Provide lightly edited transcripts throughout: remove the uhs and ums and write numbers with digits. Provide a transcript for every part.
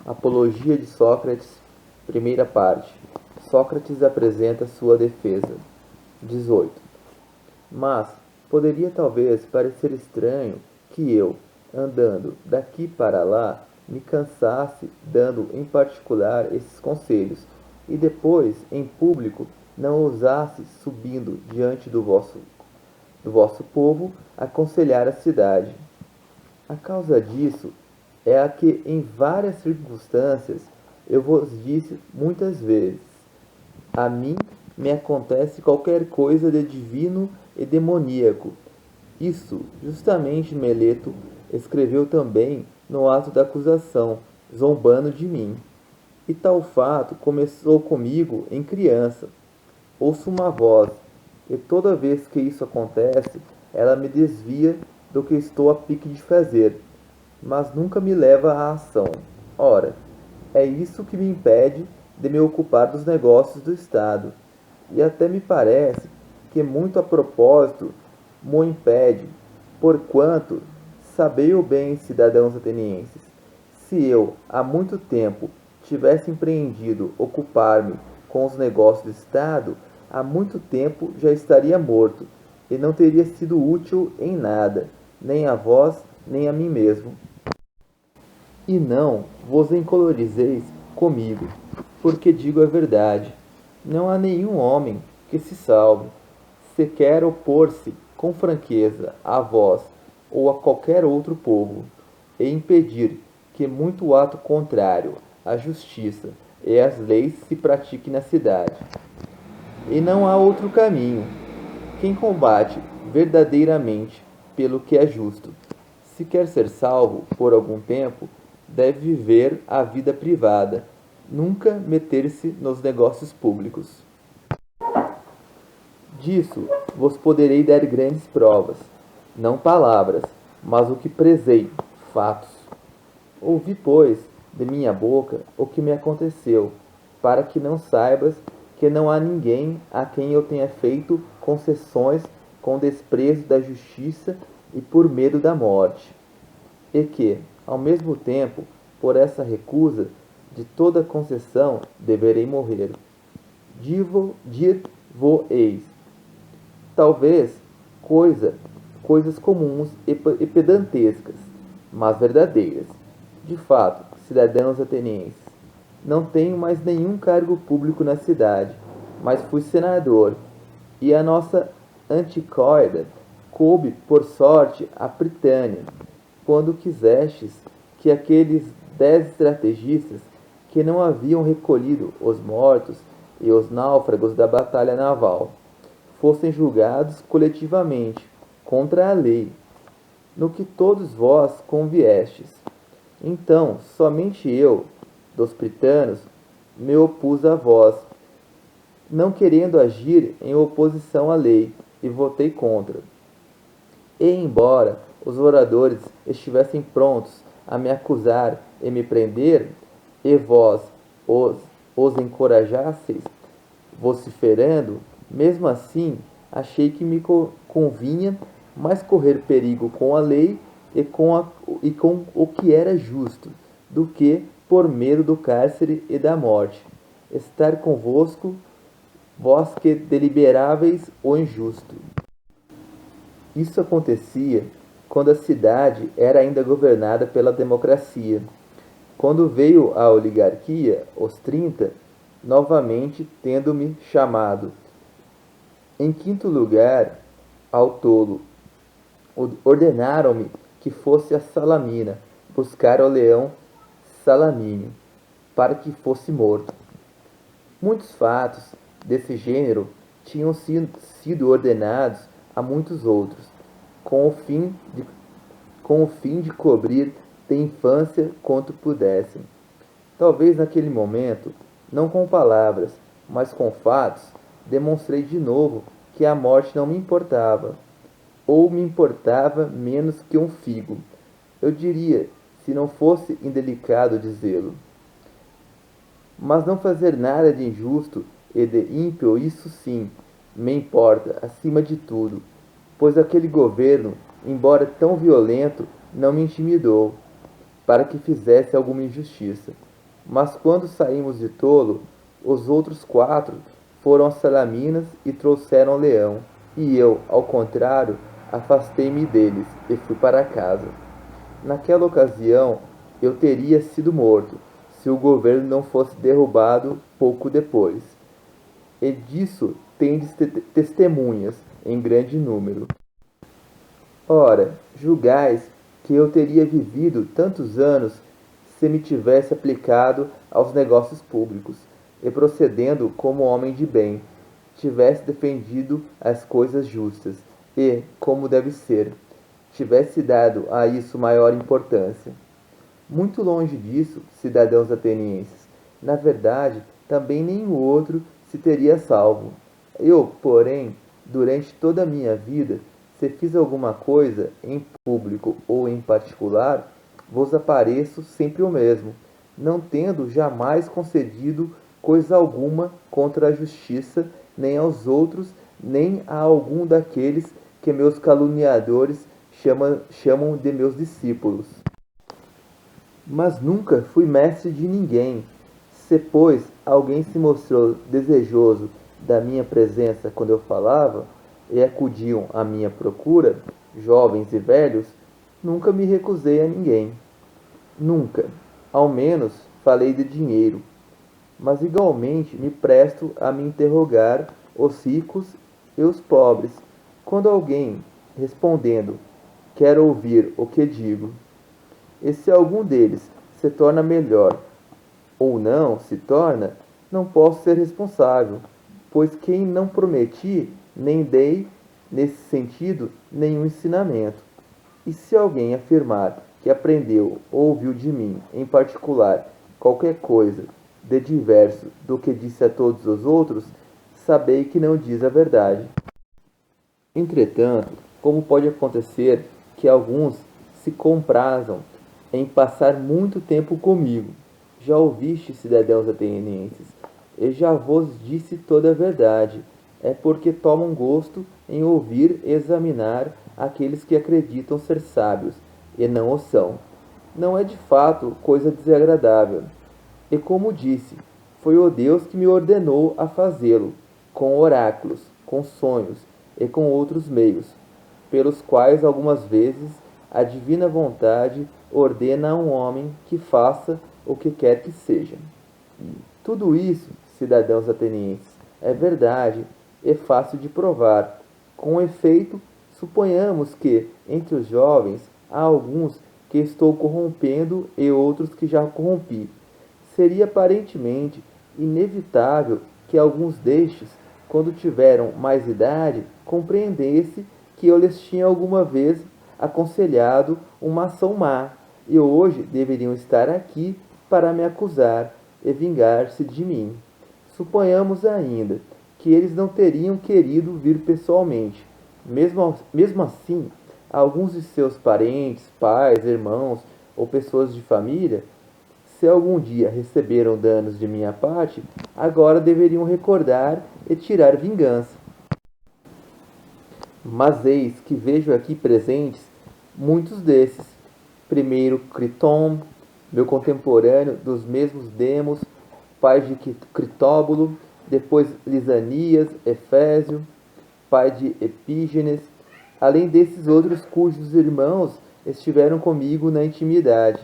Apologia de Sócrates, primeira parte. Sócrates apresenta sua defesa. 18. Mas poderia talvez parecer estranho que eu, andando daqui para lá, me cansasse dando em particular esses conselhos, e depois, em público, não ousasse, subindo diante do vosso povo, aconselhar a cidade. A causa disso é a que em várias circunstâncias eu vos disse muitas vezes. A mim me acontece qualquer coisa de divino e demoníaco. Isso, justamente Meleto escreveu também no ato da acusação, zombando de mim. E tal fato começou comigo em criança. Ouço uma voz, e toda vez que isso acontece, ela me desvia do que estou a pique de fazer, mas nunca me leva à ação. Ora, é isso que me impede de me ocupar dos negócios do Estado, e até me parece que muito a propósito mo impede, porquanto, sabei-o bem, cidadãos atenienses, se eu, há muito tempo, tivesse empreendido ocupar-me com os negócios do Estado, há muito tempo já estaria morto, e não teria sido útil em nada, nem a vós, nem a mim mesmo. E não vos encolorizeis comigo, porque digo a verdade. Não há nenhum homem que se salve, se quer opor-se com franqueza a vós ou a qualquer outro povo, e impedir que muito ato contrário à justiça e às leis se pratique na cidade. E não há outro caminho. Quem combate verdadeiramente pelo que é justo, se quer ser salvo por algum tempo, deve viver a vida privada, nunca meter-se nos negócios públicos. Disso vos poderei dar grandes provas, não palavras, mas o que prezei, fatos. Ouvi, pois, de minha boca o que me aconteceu, para que não saibas que não há ninguém a quem eu tenha feito concessões com desprezo da justiça e por medo da morte, e que, ao mesmo tempo, por essa recusa de toda concessão, deverei morrer. Dir-vo-eis, talvez, coisas comuns e pedantescas, mas verdadeiras. De fato, cidadãos atenienses, não tenho mais nenhum cargo público na cidade, mas fui senador, e a nossa anticoida coube, por sorte, a Pritânia, quando quisestes que aqueles 10 estrategistas que não haviam recolhido os mortos e os náufragos da batalha naval fossem julgados coletivamente contra a lei, no que todos vós conviestes. Então, somente eu, dos pritanos, me opus a vós, não querendo agir em oposição à lei, e votei contra. E embora os oradores estivessem prontos a me acusar e me prender, e vós os encorajasseis, vociferando, mesmo assim achei que me convinha mais correr perigo com a lei e com o que era justo, do que por medo do cárcere e da morte. Estar convosco, vós que deliberáveis o injusto. Isso acontecia quando a cidade era ainda governada pela democracia. Quando veio a oligarquia, os 30, novamente tendo-me chamado. Em quinto lugar, ao tolo, ordenaram-me que fosse a Salamina buscar o leão Salamínio, para que fosse morto. Muitos fatos desse gênero tinham sido ordenados a muitos outros, com o fim de cobrir de infância quanto pudessem. Talvez naquele momento, não com palavras, mas com fatos, demonstrei de novo que a morte não me importava, ou me importava menos que um figo. Eu diria, se não fosse indelicado dizê-lo. Mas não fazer nada de injusto e de ímpio, isso sim, me importa, acima de tudo, pois aquele governo, embora tão violento, não me intimidou, para que fizesse alguma injustiça. Mas quando saímos de Tolo, os outros 4 foram a Salaminas e trouxeram Leão, e eu, ao contrário, afastei-me deles e fui para casa. Naquela ocasião, eu teria sido morto, se o governo não fosse derrubado pouco depois. E disso tendes testemunhas em grande número. Ora, julgais que eu teria vivido tantos anos se me tivesse aplicado aos negócios públicos, e procedendo como homem de bem, tivesse defendido as coisas justas, e, como deve ser, tivesse dado a isso maior importância. Muito longe disso, cidadãos atenienses. Na verdade, também nenhum outro se teria salvo. Eu, porém, durante toda a minha vida, se fiz alguma coisa, em público ou em particular, vos apareço sempre o mesmo, não tendo jamais concedido coisa alguma contra a justiça, nem aos outros, nem a algum daqueles que meus caluniadores chamam de meus discípulos. Mas nunca fui mestre de ninguém. Se, pois, alguém se mostrou desejoso da minha presença quando eu falava, e acudiam à minha procura, jovens e velhos, nunca me recusei a ninguém. Nunca, ao menos, falei de dinheiro. Mas igualmente me presto a me interrogar os ricos e os pobres, quando alguém, respondendo, quer ouvir o que digo, e se algum deles se torna melhor ou não se torna, não posso ser responsável, pois quem não prometi nem dei, nesse sentido, nenhum ensinamento. E se alguém afirmar que aprendeu ou ouviu de mim, em particular, qualquer coisa de diverso do que disse a todos os outros, sabei que não diz a verdade. Entretanto, como pode acontecer que alguns se comprazam em passar muito tempo comigo? Já ouviste, cidadãos atenienses, e já vos disse toda a verdade. É porque tomam gosto em ouvir e examinar aqueles que acreditam ser sábios, e não o são. Não é de fato coisa desagradável. E como disse, foi o Deus que me ordenou a fazê-lo, com oráculos, com sonhos e com outros meios, pelos quais algumas vezes a divina vontade ordena a um homem que faça o que quer que seja. Tudo isso, cidadãos atenienses, é verdade e fácil de provar. Com efeito, suponhamos que, entre os jovens, há alguns que estou corrompendo e outros que já corrompi. Seria aparentemente inevitável que alguns destes, quando tiveram mais idade, compreendesse que eu lhes tinha alguma vez aconselhado uma ação má, e hoje deveriam estar aqui para me acusar e vingar-se de mim. Suponhamos ainda que eles não teriam querido vir pessoalmente. Mesmo assim, alguns de seus parentes, pais, irmãos ou pessoas de família, se algum dia receberam danos de minha parte, agora deveriam recordar e tirar vingança. Mas eis que vejo aqui presentes muitos desses. Primeiro Criton, meu contemporâneo dos mesmos Demos, pai de Critóbulo, depois Lisanias, Efésio, pai de Epígenes, além desses outros cujos irmãos estiveram comigo na intimidade.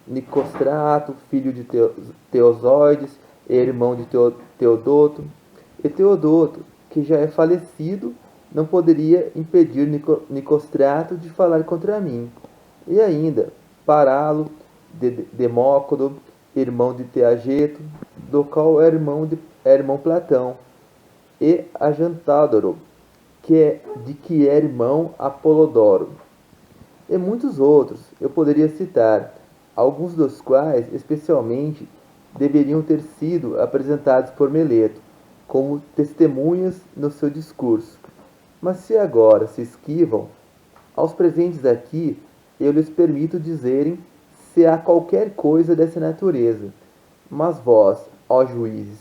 Nicostrato, filho de Teosóides, irmão de Teodoto, e Teodoto, que já é falecido, não poderia impedir Nicostrato de falar contra mim. E ainda, Paralo, Demócrito, irmão de Teageto, do qual é irmão Platão, e Agantádoro, de que é irmão Apolodoro. E muitos outros eu poderia citar, alguns dos quais, especialmente, deveriam ter sido apresentados por Meleto, como testemunhas no seu discurso. Mas se agora se esquivam, aos presentes aqui eu lhes permito dizerem se há qualquer coisa dessa natureza. Mas vós, ó juízes,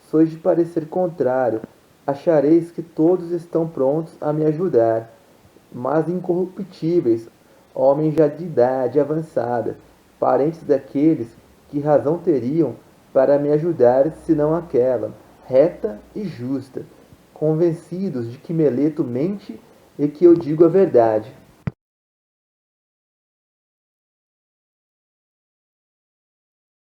sois de parecer contrário, achareis que todos estão prontos a me ajudar, mas incorruptíveis, homens já de idade avançada, parentes daqueles Que razão teriam para me ajudar senão aquela, reta e justa, convencidos de que Meleto mente e que eu digo a verdade?